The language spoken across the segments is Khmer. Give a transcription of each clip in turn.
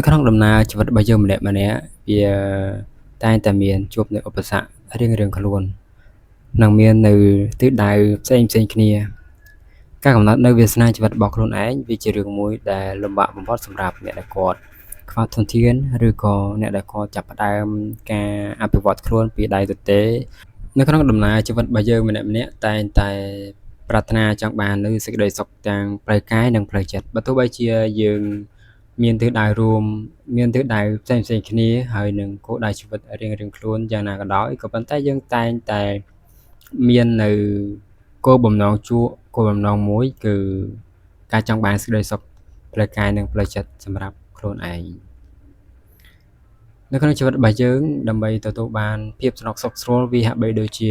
នៅក្នុងដំណើរជីវិតរបស់យើងម្នាក់ៗវាតែងតែមានជួបនូវឧបសគ្គរៀងៗខ្លួននិងមាននៅទិសដៅផ្សេងៗគ្នាការកំណត់នូវវាសនាជីវិតរបស់ខ្លួនឯងវាជារឿងមួយដែលលំបាកបំផុតសម្រាប់អ្នកដែលគាត់ខ្វះធនធានឬក៏អ្នកដែលគាត់ចាប់ផ្ដើមការអភិវឌ្ឍខ្លួនពីដៃទទេនៅក្នុងដំណើរជីវិតរបស់យើងម្នាក់ៗតែងតែប្រាថ្នាចង់បាននូវសេចក្តីសុខទាំងផ្លូវកាយនិងផ្លូវចិត្តបើទោះបីជាយើងមានទិសដៅរួមមានទិសដៅផ្សេងៗគ្នាហើយនឹងគោលដៅជីវិតរៀងៗខ្លួនយ៉ាងណាក៏ដោយក៏ប៉ុន្តែយើងតែងតែមាននៅគោលបំណងមួយគឺការចង់បានសេចក្តីសុខផ្លូវកាយនិងផ្លូវចិត្តសម្រាប់ខ្លួនឯងនៅក្នុងជីវិតរបស់យើងដើម្បីទទួលបានភាពស្ងប់សុខស្រួលវាហាក់បីដូចជា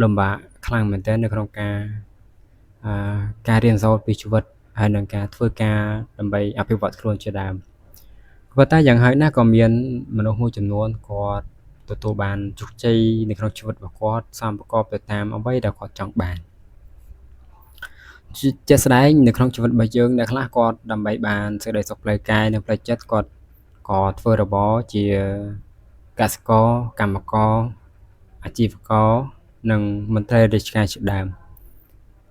លំបាកខ្លាំងមែនទែននៅក្នុងការរៀនសូត្រពីជីវិតហើយនឹងការធ្វើការដើម្បីអភិវឌ្ឍខ្លួនជាដើមប៉ុន្តែយ៉ាងហោចណាស់ក៏មានមនុស្សមួយចំនួនគាត់ទទួលបានជោគជ័យនៅក្នុងជីវិតរបស់គាត់សមប្រកបទៅតាមអ្វីដែលគាត់ចង់បានជាក់ស្ដែងនៅក្នុងជីវិតរបស់យើងអ្នកខ្លះគាត់ដើម្បីបានសេចក្តីសុខផ្លូវកាយនិងផ្លូវចិត្តគាត់ក៏ធ្វើរបរជាកសិករកម្មករអាជីវករនិងមន្ត្រីរាជការជាដើម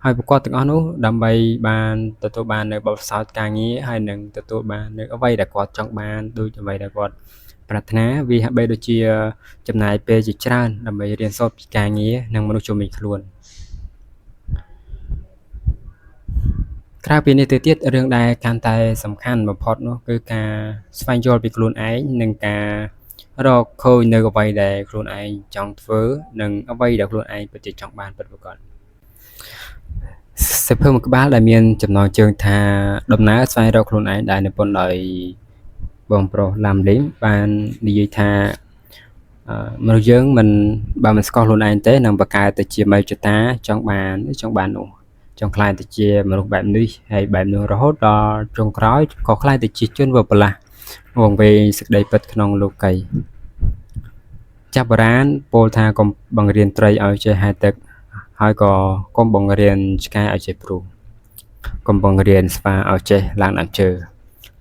ហើយពួកគាត់ទាំងអស់នោះដើម្បីបានទទួលបាននៅបទពិសោធន៍ការងារហើយនឹងទទួលបាននៅអ្វីដែលគាត់ចង់បានដូចអ្វីដែលគាត់ប្រាថ្នាវាហាក់បីដូចជាចំណាយពេលជាច្រើនដើម្បីរៀនសូត្រពីការងារនិងមនុស្សជុំវិញខ្លួនក្រៅពីនេះទៅទៀតរឿងដែលកាន់តែសំខាន់បំផុតនោះគឺការស្វែងយល់ពីខ្លួនឯងនិងការរកឃើញនៅអ្វីដែលខ្លួនឯងចង់ធ្វើនិងអ្វីដែលខ្លួនឯងពិតជាចង់បានពិតប្រាកដសិភើមួយក្បាលដែលមានចំណងជើងថាដំណើរស្វែងរកខ្លួនឯងដែលនិពន្ធដោយបងប្រុសឡាំលីមបាននិយាយថាមនុស្សយើងបើមិនស្គាល់ខ្លួនឯងទេនឹងបង្កើតទៅជាមហិច្ឆតាចង់បាននោះចង់ខ្លាយទៅជាមនុស្សបែបនេះហើយបែបនោះរហូតដល់ចុងក្រោយក៏ខ្លាយទៅជាជនវបលាស់វង្វេងសេចក្តីពិតក្នុងលោកីចាប់បុរាណពោលថាកុំបង្រៀនត្រីឲ្យចេះហែលទឹកហើយក៏កុំបង្រៀនឆ្កែឲ្យចេះព្រុសកុំបង្រៀនស្វាឲ្យចេះឡើងដើមឈើ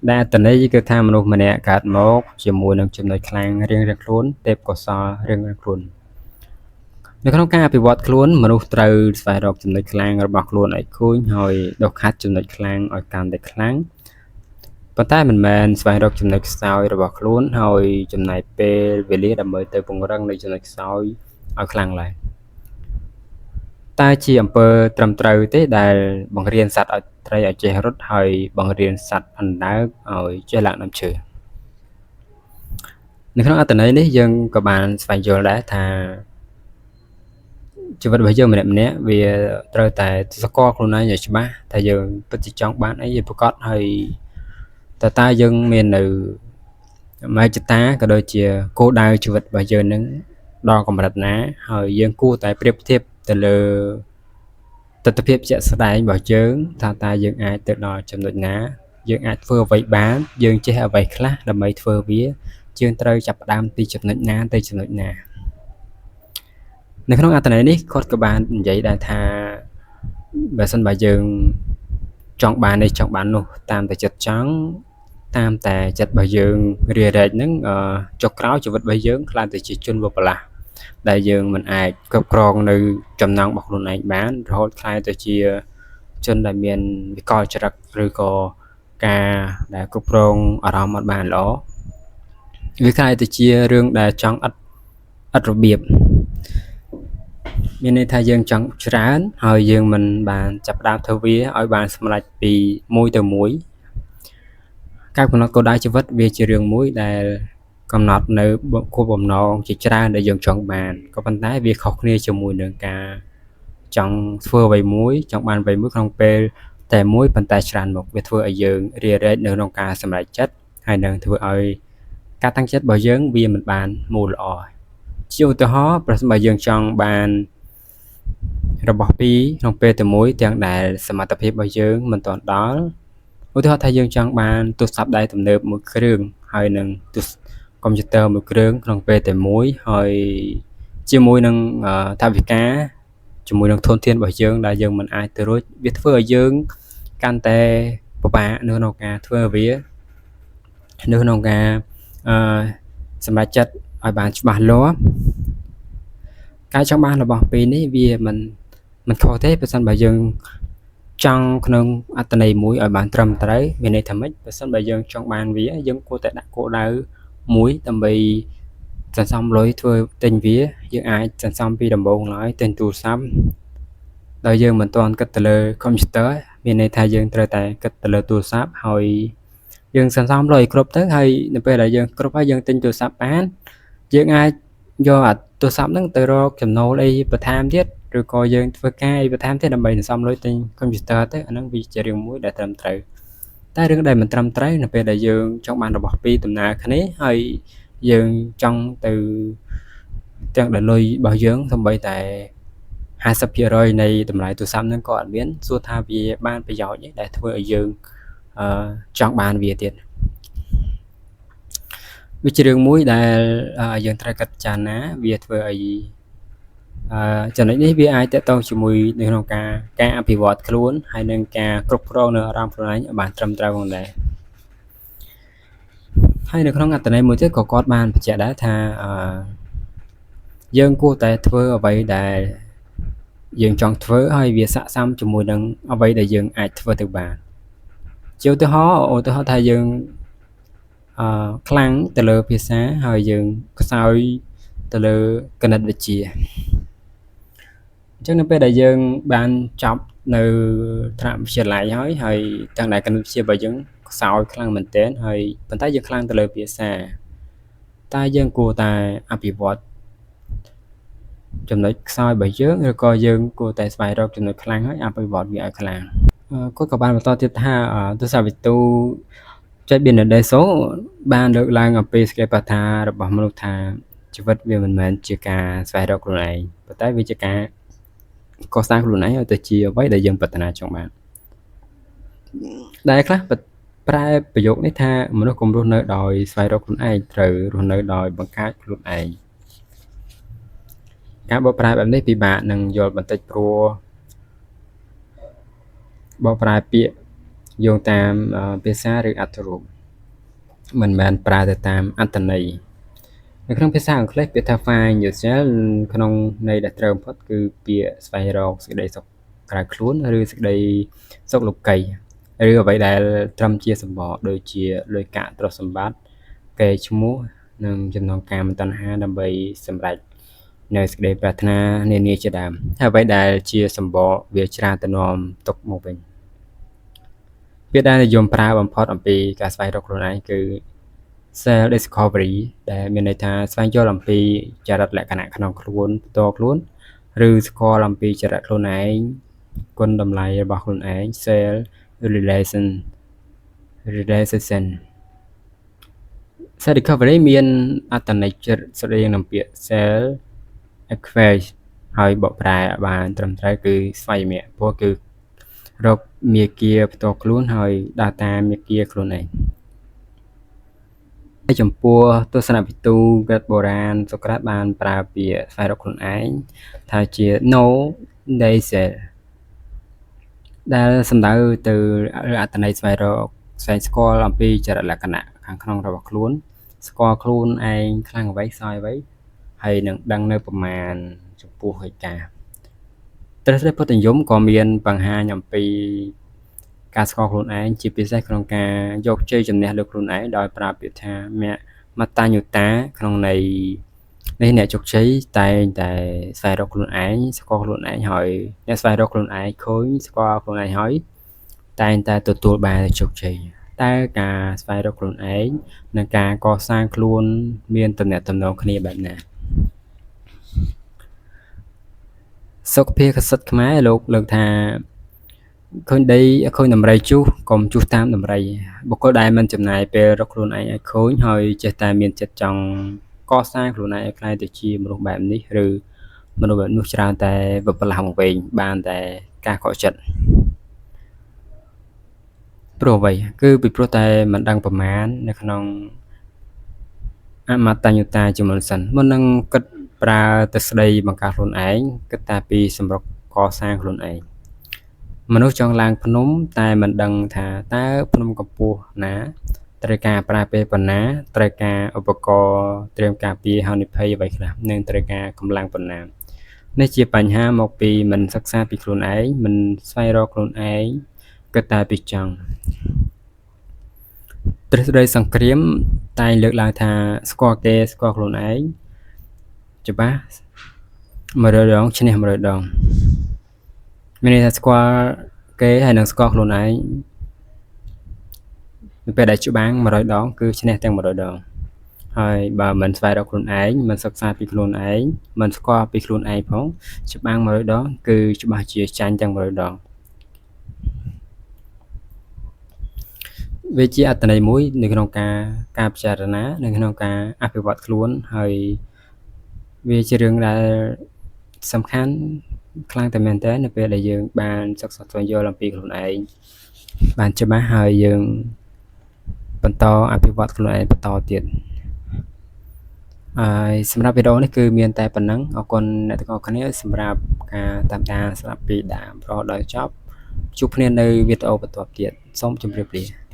ដែលតន័យគឺថាមនុស្សម្នាក់កើតមកជាមួយនឹងចំណុចខ្លាំងរៀងៗខ្លួនទេពកោសល្យរៀងៗខ្លួននៅក្នុងការអភិវឌ្ឍខ្លួនមនុស្សត្រូវស្វែងរកចំណុចខ្លាំងរបស់ខ្លួនឲ្យឃើញហើយដុសខាត់ចំណុចខ្លាំងឲ្យកាន់តែខ្លាំងប៉ុន្តែមិនមែនស្វែងរកចំណុចខ្សោយរបស់ខ្លួនហើយចំណាយពេលវេលាដើម្បីទៅពង្រឹងនៅចំណុចខ្សោយឲ្យខ្លាំងឡើងតើជាអំពើត្រឹមត្រូវទេដែលបង្រៀនសត្វឲ្យត្រីឲ្យចេះរត់ហើយបង្រៀនសត្វអណ្ដើកឲ្យចេះឡើងដើមឈើនៅក្នុងអត្ថន័យនេះយើងក៏បានស្វែងយល់ដែរថាជីវិតរបស់យើងម្នាក់ៗវាត្រូវតែស្គាល់ខ្លួនឯងឲ្យច្បាស់ថាយើងពិតជាចង់បានអីឲ្យប្រកបហើយតើយើងមាននៅមហិច្ឆតាក៏ដូចជាគោលដៅជីវិតរបស់យើងនឹងដល់កម្រិតណាហើយយើងគួរតែប្រៀបធៀបទៅលើទស្សនវិជ្ជាជាក់ស្ដែងរបស់យើងថាតើយើងអាចទៅដល់ចំណុចណាយើងអាចធ្វើអ្វីបានយើងចេះអ្វីខ្លះដើម្បីធ្វើវាយើងត្រូវចាប់ផ្ដើមពីចំណុចណាទៅចំណុចណានៅក្នុងអត្ថន័យនេះគាត់ក៏បាននិយាយដែរថាបើសិនបើយើងចង់បាននេះចង់បាននោះតាមតែចិត្តចង់តាមតែចិត្តរបស់យើងរារែកហ្នឹងចុះក្រោយជីវិតរបស់យើងខ្លាចទៅជាជនវបលាស់ដែលយើងមិនអាចគ្រប់គ្រងនៅចំណងរបស់ខ្លួនឯងបានរហូតខ្លាយទៅជាជនដែលមានវិកលចរិតឬក៏ការដែលគ្រប់គ្រងអារម្មណ៍អត់បានល្អវាខ្លាយទៅជារឿងដែលចង់អត់របៀបមានន័យថាយើងចង់ច្រើនហើយយើងមិនបានចាប់ផ្ដើមធ្វើវាឲ្យបានសម្រេចពីមួយទៅមួយការកំណត់គោលដៅជីវិតវាជារឿងមួយដែលកំណត់នៅគោលបំណងជាច្រើនដែលយើងចង់បានក៏ប៉ុន្តែវាខុសគ្នាជាមួយនឹងការចង់ធ្វើអ្វីមួយចង់បានអ្វីមួយក្នុងពេលតែមួយប៉ុន្តែច្រើនមកវាធ្វើឲ្យយើងរារែកនៅក្នុងការសម្រេចចិត្តហើយនឹងធ្វើឲ្យការតាំងចិត្តរបស់យើងវាមិនបានមូលល្អជាឧទាហរណ៍ប្រសិនបើយើងចង់បានរបស់ពីរក្នុងពេលតែមួយទាំងដែលសមត្ថភាពរបស់យើងមិនទាន់ដល់ឧទាហរណ៍ថាយើងចង់បានទូរស័ព្ទដៃទំនើបមួយគ្រឿងហើយនឹងកុំព្យូទ័រមួយគ្រឿងក្នុងពេលតែមួយហើយជាមួយនឹងថវិកាជាមួយនឹងធនធានរបស់យើងដែលយើងមិនអាចទៅរួចវាធ្វើឲ្យយើងកាន់តែពិបាកនៅក្នុងការធ្វើវា នៅក្នុងការសម្រេចចិត្តឲ្យបានច្បាស់លាស់ការចង់បានរបស់ពីរនេះវាមិនខុសទេប្រសិនបើយើងចង់ក្នុងអត្ថន័យមួយឲ្យបានត្រឹមត្រូវមានន័យថាម៉េចប្រសិនបើយើងចង់បានវាយើងគួរតែដាក់គោលដៅមួយដើម្បីសន្សំលុយធ្វើទិញវាយើងអាចសន្សំពីដំបូងឡើយទិញទូរស័ព្ទដោយយើងមិនទាន់គិតទៅលើ computer មានន័យថាយើងត្រូវតែគិតទៅលើទូរស័ព្ទហើយយើងសន្សំលុយគ្រប់ទៅហើយនៅពេលដែលយើងគ្រប់ហើយយើងទិញទូរស័ព្ទបានយើងអាចយកអាទូរស័ព្ទហ្នឹងទៅរកចំណូលអីបន្ថែមទៀតឬក៏យើងធ្វើការអីបន្ថែមទៀតដើម្បីសន្សំលុយទិញ computer ទៅអាហ្នឹងវាជារឿងមួយដែលត្រឹមត្រូវតែរឿងដែលមិនត្រឹមត្រូវនៅពេលដែលយើងចង់បានរបស់ពីរដំណើរគ្នាហើយយើងចង់ទៅទាំងដែលលុយរបស់យើងសូម្បីតែ50% នៃតម្លៃទូរស័ព្ទហ្នឹងក៏អត់មានសួរថាវាបានប្រយោជន៍ទេដែលធ្វើឲ្យយើងចង់បានវាទៀតវាជារឿងមួយដែលយើងត្រូវកាត់ចារណាវាធ្វើឲ្យចំណុចនេះវាអាចតកតងជាមួយនៅក្នុងការអភិវឌ្ឍខ្លួនហើយនឹងការគ្រប់គ្រងនៅអារម្មណ៍ខ្លួនឯងឲ្យបានត្រឹមត្រូវផងដែរហើយនៅក្នុងអត្ថន័យមួយទៀតក៏គាត់បានបញ្ជាក់ដែរថាយើងគួរតែធ្វើអ្វីដែលយើងចង់ធ្វើហើយវាស័ក្តិសមជាមួយនឹងអ្វីដែលយើងអាចធ្វើទៅបានជាឧទាហរណ៍ថាយើងខ្លាំងទៅលើភាសាហើយយើងខ្សោយទៅលើគណិតវិទ្យាអញ្ចឹងនៅពេលដែលយើងបានចប់នៅថ្នាក់វិទ្យាល័យហើយទាំងដែលគណិតវិទ្យារបស់យើងខ្សោយខ្លាំងមែនទែនហើយប៉ុន្តែយើងខ្លាំងទៅលើភាសាតែយើងគួរតែអភិវឌ្ឍចំណុចខ្សោយរបស់យើងឬក៏យើងគួរតែស្វែងរកចំណុចខ្លាំងហើយអភិវឌ្ឍវាឲ្យខ្លាំងគាត់ក៏បានបន្តទៀតថាទស្សនវិទូចុច Benedeso បានលើកឡើងអំពីសក្ខីប្រថារបស់មនុស្សថាជីវិតវាមិនមែនជាការស្វែងរកខ្លួនឯងប៉ុន្តែវាជាការកសាងខ្លួនឯងឲ្យទៅជាអ្វីដែលយើងប្រាថ្នាចង់បានដែលខ្លះប្រែប្រយោគនេះថាមនុស្សកុំរស់នៅដោយស្វែងរកខ្លួនឯងត្រូវរស់នៅដោយបង្កើតខ្លួនឯងការបកប្រែបែបនេះពិបាកនឹងយល់បន្តិចព្រោះបកប្រែពាក្យយោងតាមភាសាឬអត្ថរូបមិនមែនប្រើទៅតាមអត្ថន័យនៅក្នុងភាសាអង់គ្លេសពាក្យថា find yourself ក្នុងន័យដែលត្រូវបំផុតគឺពាក្យស្វែងរកសេចក្តីសុខក្រៅខ្លួនឬសេចក្តីសុខលោកីឬអ្វីដែលត្រឹមជាសម្បកដូចជាលុយកាក់ទ្រព្យសម្បត្តិកេរ្តិ៍ឈ្មោះនិងចំណងការមិនតណ្ហាដើម្បីសម្រេចនៅសេចក្តីប្រាថ្នានានាជាដើមហើយអ្វីដែលជាសម្បកវាច្រើនទៅនាំទុកមកវិញពាក្យដែលនិយមប្រើបំផុតអំពីការស្វែងរកខ្លួនឯងគឺ self discovery ដែលមានន័យថាស្វែងយល់អំពីចរិតលក្ខណៈក្នុងខ្លួនផ្ទាល់ខ្លួនឬស្គាល់អំពីចរិតខ្លួនឯងគុណតម្លៃរបស់ខ្លួនឯង self relation self discovery មានអត្ថន័យស្រដៀងនឹងពាក្យ self acquaintance ហើយបកប្រែបានត្រឹមត្រូវគឺស្វ័យមគ្គព្រោះគឺរកមាគ៌ាផ្ទាល់ខ្លួនហើយដើរតាមមាគ៌ាខ្លួនឯងចំពោះទស្សនវិទូក្រិតបុរាណសូក្រាតបានប្រើពាក្យស្វែងរកខ្លួនឯងថាជា know thyself ដែលសំដៅទៅអត្ថន័យស្វែងរកស្គាល់អំពីចរិតលក្ខណៈខាងក្នុងរបស់ខ្លួនស្គាល់ខ្លួនឯងខ្លាំងអ្វីខ្សោយអ្វីហើយនឹងដឹងនៅប្រមាណចំពោះហេតុការណ៍ទ្រឹស្ដីពុទ្ធនិយមក៏មានបង្ហាញអំពីការស្គាល់ខ្លួនឯងជាពិសេសក្នុងការយកជ័យជំនះលើខ្លួនឯងដោយប្រើពាក្យថាមត្តញ្ញុតាក្នុងន័យនេះអ្នកជោគជ័យតែងតែស្វែងរកខ្លួនឯងស្គាល់ខ្លួនឯងហើយអ្នកស្វែងរកខ្លួនឯងឃើញស្គាល់ខ្លួនឯងហើយតែងតែទទួលបានជោគជ័យតែការស្វែងរកខ្លួនឯងនិងការកសាងខ្លួនមានទំនាក់ទំនងគ្នាបែបណាសុខភាពកសិទ្ធខ្មែរលោកលើកថាឃើញដីឃើញដំរីជុះកុំជុះតាមដំរីបុគ្គលដែលមិនចំណាយពេលរកខ្លួនឯងឲ្យឃើញហើយចេះតែមានចិត្តចង់កសាងខ្លួនឯងឲ្យក្លាយទៅជាមនុស្សបែបនេះឬមនុស្សបែបនោះច្រើនតែវិបលាស់វែងបានតែការខកចិត្តព្រោះអ្វីគឺពីព្រោះតែមិនដឹងប្រមាណនៅក្នុងអមតញ្ញុតាជាមុនសិនមុននឹងគិតប្រើទៅស្ដីបង្កើតខ្លួនឯងគិតតែពីសម្រុកកសាងខ្លួនឯងមនុស្សចង់ឡើងភ្នំតែមិនដឹងថាតើភ្នំកម្ពស់ណា ត្រូវការប្រើពេលប៉ុណ្ណាត្រូវការឧបករណ៍ត្រៀមការពារហានិភ័យអ្វីខ្លះនិងត្រូវការកម្លាំងប៉ុណ្ណានេះជាបញ្ហាមកពីមិនសិក្សាពីខ្លួនឯងមិនស្វែងរកខ្លួនឯងគិតតែពីចង់ទ្រឹស្ដីសង្គ្រាមតែងលើកឡើងថាស្គាល់គេស្គាល់ខ្លួនឯងច្បាស់100 ដងឈ្នះ100 ដងមានន័យថាស្គាល់គេហើយនឹងស្គាល់ខ្លួនឯងនៅពេលដែលច្បាំង100 ដងគឺឈ្នះទាំង100 ដងហើយបើមិនស្វែងរកខ្លួនឯងមិនសិក្សាពីខ្លួនឯងមិនស្គាល់ពីខ្លួនឯងផងច្បាំង100 ដងគឺច្បាស់ជាចាញ់ទាំង100 ដងវាជាអត្ថន័យមួយនៅក្នុងការពិចារណានៅក្នុងការអភិវឌ្ឍខ្លួនហើយវាជារឿងដែលសំខាន់ខ្លាំងតែមែនតើនៅពេលដែលយើងបានសិក្សាស្វែងយល់អំពីខ្លួនឯងបានច្បាស់ហើយយើងបន្តអភិវឌ្ឍខ្លួនឯងបន្តទៀតហើយសម្រាប់វីដេអូនេះគឺមានតែប៉ុណ្ណឹងអរគុណអ្នកទាំងអស់គ្នាសម្រាប់ការតាមដានស្ដាប់ពីដើមរហូតដល់ចប់ជួបគ្នានៅវីដេអូបន្ទាប់ទៀតសូមជម្រាបលា